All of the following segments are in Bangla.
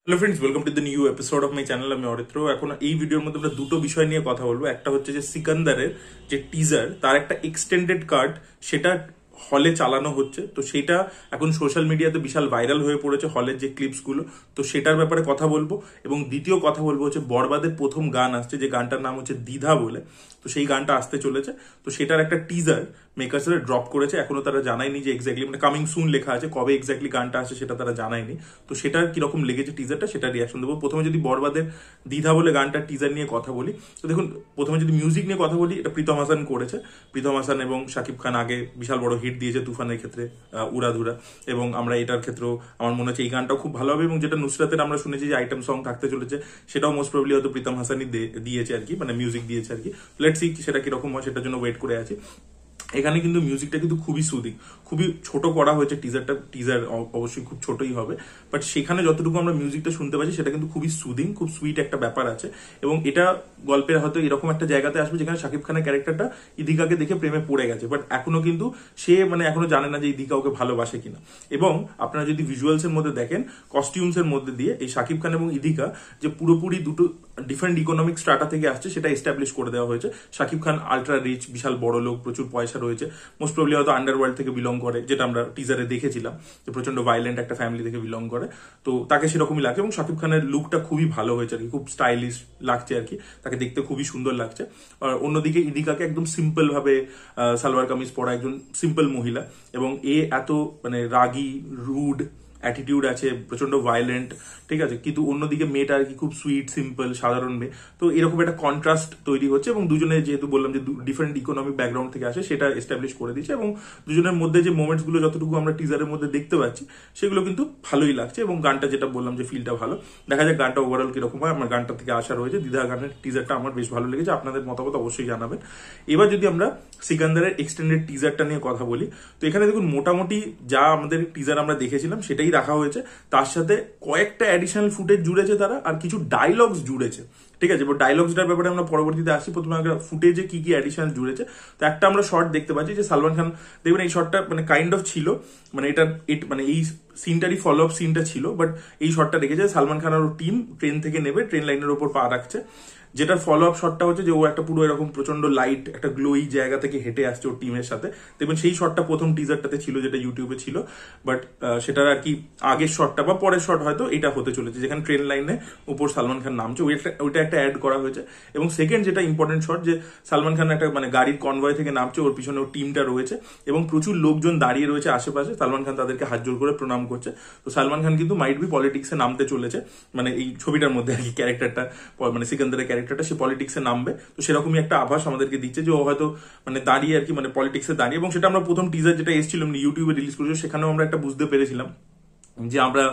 Hello friends, welcome to the new episode of my channel. আমি অরিত্র। এখন এই ভিডিওর মধ্যে আমরা দুটো বিষয় নিয়ে কথা বলবো। একটা হচ্ছে যে সিকান্দারের যে টিজার, তার একটা এক্সটেন্ডেড কাট, সেটা হলে চালানো হচ্ছে। তো সেটা এখন সোশ্যাল মিডিয়াতে বিশাল ভাইরাল হয়ে পড়েছে, হলের যে ক্লিপস গুলো। তো সেটার ব্যাপারে কথা বলবো। এবং দ্বিতীয় কথা বলবো হচ্ছে বরবাদের প্রথম গান আসছে, যে গানটার নাম হচ্ছে দ্বিধা বলে। তো সেই গানটা আসতে চলেছে। তো সেটার একটা টিজার মেকার্সরা ড্রপ করেছে। এখনো তারা জানায়নি যে এক্স্যাক্টলি, মানে কামিং সুন লেখা আছে, কবে এক্স্যাক্টলি গানটা আসছে সেটা তারা জানায়নি। তো সেটার কিরকম লেগেছে টিজারটা, সেটা রিয়াকশন দেবো। প্রথমে যদি বরবাদের দ্বিধা বলে গানটার টিজার নিয়ে কথা বলি, তো দেখুন, প্রথমে যদি মিউজিক নিয়ে কথা বলি, এটা প্রীতম হাসান করেছে। প্রীতম হাসান এবং শাকিব খান আগে বিশাল বড় হিট দিয়েছে তুফানের ক্ষেত্রে, উড়াধুরা। এবং আমরা এটার ক্ষেত্রেও আমার মনে হচ্ছে এই গানটাও খুব ভালো হবে। এবং যেটা নুসরাতের আমরা শুনেছি যে আইটেম সং থাকতে চলেছে, সেটাও মোস্ট প্রবলি হয়তো প্রীতম হাসানই দিয়েছে আর কি, মানে মিউজিক দিয়েছে আর কি। লেটস সি সেটা কিরকম হয়, সেটার জন্য ওয়েট করে আছি। এখানে কিন্তু মিউজিকটা কিন্তু খুবই সুদিং, খুবই ছোট করা হয়েছে টিজার অবশ্যই খুব ছোটই হবে, বাট সেখানে যতটুকু আমরা মিউজিকটা শুনতে পাচ্ছি সেটা কিন্তু খুবই সুদিং, খুব সুইট একটা ব্যাপার আছে। এবং এটা গল্পের হয়তো এরকম একটা জায়গাতে আসবে যেখানে শাকিব খানের ক্যারেক্টারটা ইদিকাকে দেখে প্রেমে পড়ে গেছে, বাট এখনো কিন্তু সে এখনো জানে না যে ইদিকা ওকে ভালোবাসে কিনা। এবং আপনারা যদি ভিজুয়ালস এর মধ্যে দেখেন, কস্টিউমস এর মধ্যে দিয়ে এই শাকিব খান এবং ইদিকা যে পুরোপুরি দুটো ডিফারেন্ট ইকোনমিক স্ট্রাটা থেকে আসছে সেটা এস্টাবলিশ করে দেওয়া হয়েছে। শাকিব খান আলট্রা রিচ, বিশাল বড় লোক, প্রচুর পয়সা রয়েছে, মোস্ট প্রবলি হয়তো আন্ডারওয়ার্ল্ড থেকে বিলং করে, যেটা আমরা টিজারে দেখেছিলাম যে প্রচন্ড ভাইলেন্ট একটা ফ্যামিলি থেকে বিলং করে। তো তাকে সেরকমই লাগছে। এবং শাকিব খানের লুকটা খুবই ভালো হয়েছে আর কি, খুব স্টাইলিশ লাগছে আর কি, তাকে দেখতে খুবই সুন্দর লাগছে। আর অন্যদিকে ইদিকাকে একদম সিম্পল ভাবে সালোয়ার কামিজ পরা একজন সিম্পল মহিলা, এবং এত রাগী, রুড অ্যাটিটিউড আছে, প্রচন্ড ভায়োলেন্ট, ঠিক আছে। কিন্তু অন্যদিকে মেয়েটা আর কি খুব সুইট, সিম্পল, সাধারণ মেয়ে। তো এরকম একটা কন্ট্রাস্ট তৈরি হচ্ছে। এবং দুজনে যেহেতু বললাম যে ডিফারেন্ট ইকোনমিক ব্যাকগ্রাউন্ড থেকে আসে, সেটা এস্টাবলিশ করে দিচ্ছে। এবং দুজনের মধ্যে যে মোমেন্টস গুলো যতটুকু আমরা টিজারের মধ্যে দেখতে পাচ্ছি, সেগুলো কিন্তু ভালোই লাগছে। এবং গানটা যেটা বললাম যে ফিলটা ভালো, দেখা যাক গানটা ওভারঅল কিরকম হয়। আমার গানটা থেকে আশা রয়েছে। দ্বিধা গানের টিজারটা আমার বেশ ভালো লেগেছে। আপনাদের মতামত অবশ্যই জানাবেন। এবার যদি আমরা সিকান্দারের এক্সটেন্ডেড টিজারটা নিয়ে কথা বলি, তো এখানে দেখুন মোটামুটি যা আমাদের টিজার আমরা দেখেছিলাম সেটাই রাখা হয়েছে। তার সাথে কয়েকটা অ্যাডিশনাল ফুটেজ জুড়েছে তারা, আর কিছু ডায়লগস জুড়েছে, ঠিক আছে। এবার ডায়লগসটার ব্যাপারে আমরা পরবর্তীতে আসি। প্রথমে আমরা ফুটেজে কি কি অ্যাডিশনাল জুড়েছে, তো একটা আমরা শর্ট দেখতে পাচ্ছি যে সালমান খান, দেখবেন এই শর্টটা কাইন্ড অফ ছিল, এটা এই সিনটারই ফলো আপ সিনটা ছিল, বাট এই শর্টটা রেখেছে সালমান খান আর টিম ট্রেন থেকে নেবে, ট্রেন লাইনের ওপর পা রাখছে। যেটার ফলো আপ শটটা হচ্ছে যে ও একটা পুরো এরকম প্রচন্ড লাইট, একটা গ্লোই জায়গা থেকে হেঁটে আসছে ওর টিমের সাথে। দেখবেন সেই শটটা প্রথম টিজারটাতে ছিল, যেটা ইউটিউবে ছিল, বাট সেটার আর কি আগের শটটা বা পরের শট হয়তো এটা হতে চলেছে, যেখানে ট্রেন লাইনে উপর সালমান খান নামছে, ওইটা একটা অ্যাড করা হয়েছে। এবং সেকেন্ড যেটা ইম্পর্টেন্ট শট, যে সালমান খান একটা গাড়ির কনভয় থেকে নামছে, ওর পিছনে ওর টিমটা রয়েছে এবং প্রচুর লোকজন দাঁড়িয়ে রয়েছে আশেপাশে। সালমান খান তাদেরকে হাত জোর করে প্রণাম করছে। তো সালমান খান কিন্তু মাইট বি পলিটিক্সে নামতে চলেছে, এই ছবিটার মধ্যে আর কি ক্যারেক্টারটা, সিকান্দারের ক্যারেক্টারটা সে পলিটিক্সে নামবে। তো সেরকমই একটা আভাস আমাদেরকে দিচ্ছে যে ও হয়তো দাঁড়িয়ে আর কি পলিটিক্সে দাঁড়িয়ে। এবং সেটা আমরা প্রথম টিজার যেটা এসেছিল ইউটিউবে রিলিজ করেছিল, সেখানেও আমরা একটা বুঝতে পেরেছিলাম যে আমরা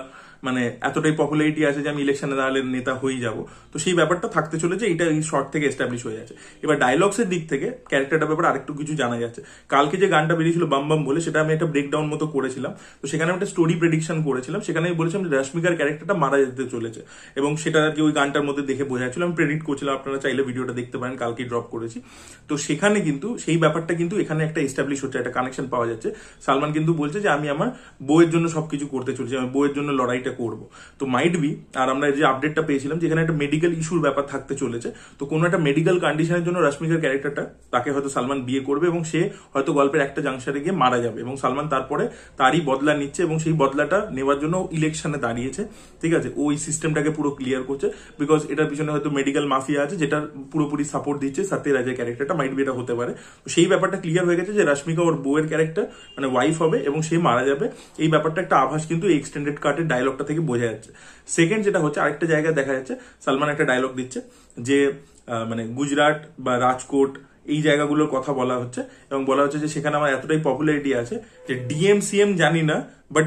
এতটাই পপুলারিটি আছে যে আমি ইলেকশনে দাঁড়ালে নেতা হয়ে যাব। তো সেই ব্যাপারটা থাকতে চলেছে, এটা এই শর্ট থেকে এস্টাবলিশ হয়ে যাচ্ছে। এবার ডায়লগস এর দিক থেকে ক্যারেক্টারটার ব্যাপারে আরেকটু কিছু জানা যাচ্ছে। কালকে যে গানটা বেরিয়েছিল বাম বাম বলে, সেটা আমি একটা ব্রেকডাউন মতো করেছিলাম। তো সেখানে আমি একটা স্টোরি প্রেডিকশন করেছিলাম। সেখানে আমি বলেছিলাম যে রশ্মিকার ক্যারেক্টারটা মারা যেতে চলেছে, এবং সেটা আর কি ওই গানটার মধ্যে দেখে বোঝা যাচ্ছিল। আমি প্রেডিক্ট করছিলাম, আপনারা চাইলে ভিডিওটা দেখতে পারেন, কালকেই ড্রপ করেছি। তো সেখানে কিন্তু সেই ব্যাপারটা কিন্তু এখানে একটা এস্টাবলিশ হচ্ছে, একটা কানেকশন পাওয়া যাচ্ছে। সালমান কিন্তু বলছে যে আমি আমার বউয়ের জন্য সবকিছু করতে চলেছি, আমি বউয়ের জন্য লড়াইটা করবো। তো মাইট বি, আর আমরা যে আপডেটটা পেয়েছিলাম যেখানে একটা মেডিকেল ইস্যুর ব্যাপার থাকতে চলেছে, তো কোনো একটা মেডিকেল কন্ডিশনের জন্য রশ্মিকার ক্যারেক্টারটা, তাকে হয়তো সালমান বিয়ে করবে এবং সে হয়তো গল্পের একটা জাংশনে গিয়ে মারা যাবে, এবং সালমান তারপরে তারই বদলা নিচ্ছে, এবং সেই বদলাটা নেওয়ার জন্য ইলেকশনে দাঁড়িয়েছে, ঠিক আছে। ওই সিস্টেমটাকে পুরো ক্লিয়ার করছে, বিকজ এটার পিছনে হয়তো মেডিকেল মাফিয়া আছে যেটা পুরোপুরি সাপোর্ট দিচ্ছে সত্যরাজের ক্যারেক্টারটা, মাইট বি এটা হতে পারে। তো সেই ব্যাপারটা ক্লিয়ার হয়ে গেছে যে রশ্মিকা ওর বউয়ের ক্যারেক্টার ওয়াইফ হবে এবং সে মারা যাবে। এই ব্যাপারটা একটা আভাস কিন্তু এই এক্সটেন্ডেড কাটের ডায়লগটা থেকে বোঝা যাচ্ছে। সেকেন্ড যেটা হচ্ছে, আরেকটা জায়গায় দেখা যাচ্ছে সালমান একটা ডায়লগ দিচ্ছে যে গুজরাট বা রাজকোট এই জায়গাগুলোর কথা বলা হচ্ছে, এবং বলা হচ্ছে যে সেখানে আমার এতটাই পপুলারিটি আছে যে ডিএম সিএম জানি না, বাট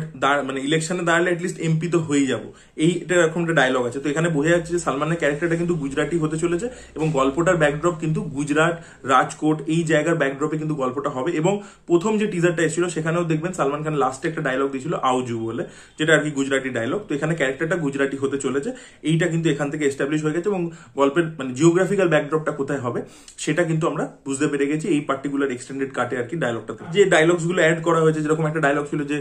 ইলেকশনে দাঁড়ালে অ্যাটলিস্ট এমপি তো হয়ে যাবো, এইটা এরকম একটা ডায়লগ আছে। তো এখানে বোঝা যাচ্ছে যে সালমানের ক্যারেক্টারটা কিন্তু গুজরাটি হতে চলেছে, এবং গল্পটার ব্যাকড্রপ কিন্তু গুজরাট, রাজকোট এই জায়গার ব্যাকড্রপে কিন্তু গল্পটা হবে। এবং প্রথম যে টিজারটা এসেছিল সেখানেও দেখবেন সালমান খান লাস্টে একটা ডায়লগ দিয়েছিল আউজু বলে, যেটা আর কি গুজরাটি ডায়লগ। তো এখানে ক্যারেক্টারটা গুজরাটি হতে চলেছে, এইটা কিন্তু এখান থেকে এস্টাবলিশ হয়ে গেছে। এবং গল্পের জিওগ্রাফিক্যাল ব্যাকড্রপটা কোথায় হবে সেটা কিন্তু আমরা বুঝতে পেরে গেছি এই পার্টিকুলার এক্সটেন্ডেড কাটে আর কি ডায়লগটাতে। যে ডায়লগস গুলো অ্যাড করা হয়েছে, যেরকম একটা ডায়লগ ছিল যে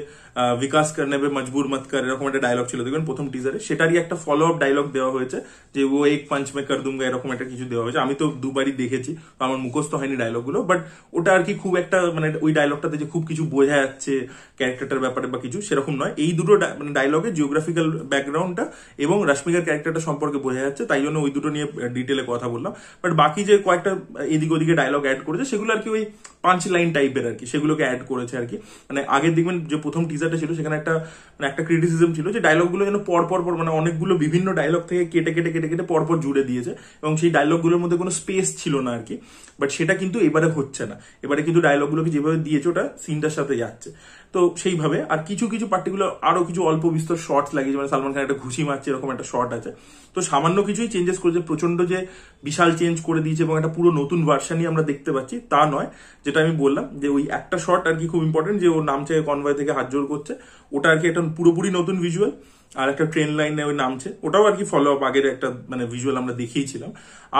বিকাশ করনে পে মজবুর মত কর, এরকম একটা ডায়লগ ছিল দেখবেন প্রথম টিজারে, সেটারই একটা ফলো আপ ডায়লগ দেওয়া হয়েছে যে ও এক পাঞ্চ মে কর দুঙ্গা, এরকম একটা কিছু দেওয়া হয়েছে। আমি তো দুবারই দেখেছি, তো আমার মুখস্থ হয়নি ডায়লগ গুলো, বাট ওটা আর কি খুব একটা মানে ওই ডায়লগটাতে যে খুব কিছু বোঝা যাচ্ছে ক্যারেক্টারটার ব্যাপারে বা কিছু সেরকম নয়। এই দুটো মানে ডায়লগে জিওগ্রাফিক্যাল ব্যাকগ্রাউন্ডটা এবং রাশ্মিকার ক্যারেক্টারটা সম্পর্কে বোঝা যাচ্ছে, তাই জন্য ওই দুটো নিয়ে ডিটেলে কথা বললাম। বাট বাকি যে কয়েকটা এদিক ওদিকে ডায়লগ অ্যাড করেছে সেগুলো আর কি ওই পাঞ্চ লাইন টাইপের আর কি, সেগুলোকে অ্যাড করেছে আর কি। মানে আগে দেখবেন যে প্রথম টিজারটা ছিল সেখানে একটা মানে একটা ক্রিটিসিজম ছিল যে ডায়লগ গুলো যেন পর মানে অনেকগুলো বিভিন্ন ডায়লগ থেকে কেটে কেটে কেটে কেটে পরপর জুড়ে দিয়েছে এবং সেই ডায়লগ গুলোর মধ্যে কোনো স্পেস ছিল না আর কি। বাট সেটা কিন্তু এবারে হচ্ছে না, এবারে কিন্তু ডায়লগ গুলোকে যেভাবে দিয়েছে ওটা সিনটার সাথে যাচ্ছে। তো সেইভাবে আর কিছু কিছু পার্টিকুলার আরো কিছু অল্প বিস্তর শর্টস লাগিয়েছে, মানে সালমান খান একটা ঘুষি মারছে এরকম একটা শর্ট আছে। তো সামান্য কিছুই চেঞ্জেস করেছে, প্রচন্ড যে বিশাল চেঞ্জ করে দিয়েছে এবং একটা পুরো নতুন ভার্সানই আমরা দেখতে পাচ্ছি তা নয়। যেটা আমি বললাম যে ওই একটা শর্ট আর কি খুব ইম্পর্টেন্ট, যে ও নামছে কনভয় থেকে হাত জোর করছে, ওটা আর কি একটা পুরোপুরি নতুন ভিজুয়াল। আর একটা ট্রেন লাইনে ওই নামছে, ওটাও আর কি ফলো আপ আগের একটা মানে ভিজুয়াল আমরা দেখিয়েছিলাম।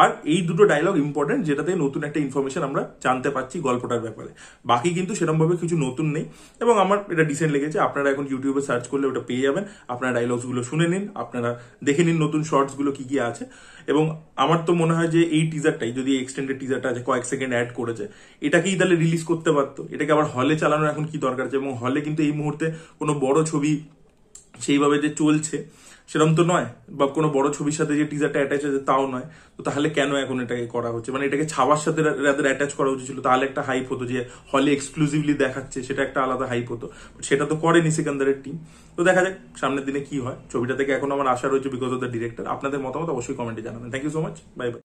আর এই দুটো ডায়লগ ইম্পর্টেন্ট, যেটাতে নতুন একটা ইনফরমেশন আমরা জানতে পারছি গল্পটার ব্যাপারে। বাকি কিন্তু সেরকম ভাবে কিছু নতুন নেই এবং আমার এটা ডিসেন্ট লেগেছে। আপনারা এখন ইউটিউবে সার্চ করলে ওটা পেয়ে যাবেন, আপনারা ডায়লগস গুলো শুনে নিন, আপনারা দেখে নিন নতুন শর্টস গুলো কি কি আছে। এবং আমার তো মনে হয় যে এই টিজারটাই, যদি এক্সটেন্ডেড টিজারটা আছে কয়েক সেকেন্ড অ্যাড করেছে, এটাকেই তাহলে রিলিজ করতে পারতো। এটাকে আবার হলে চালানোর এখন কি দরকার আছে? এবং হলে কিন্তু এই মুহূর্তে কোনো বড় ছবি সেইভাবে যে চলছে সেরকম তো নয়, বা কোনো বড় ছবির সাথে যে টিজারটা অ্যাটাচ আছে তাও নয়। তো তাহলে কেন এখন এটাকে করা হচ্ছে? মানে এটাকে ছাওয়ার সাথে রাদের অ্যাটাচ করা উচিত ছিল, তাহলে একটা হাইপ হতো যে হলে এক্সক্লুসিভলি দেখাচ্ছে, সেটা একটা আলাদা হাইপ হতো। সেটা তো করেনি সিকান্দারের টিম। তো দেখা যাক সামনের দিনে কি হয়। ছবিটা থেকে এখন আমার আশা রয়েছে বিকজ অফ দ্য ডিরেক্টর। আপনাদের মতামত অবশ্যই কমেন্টে জানাবেন। Thank you so much, bye by.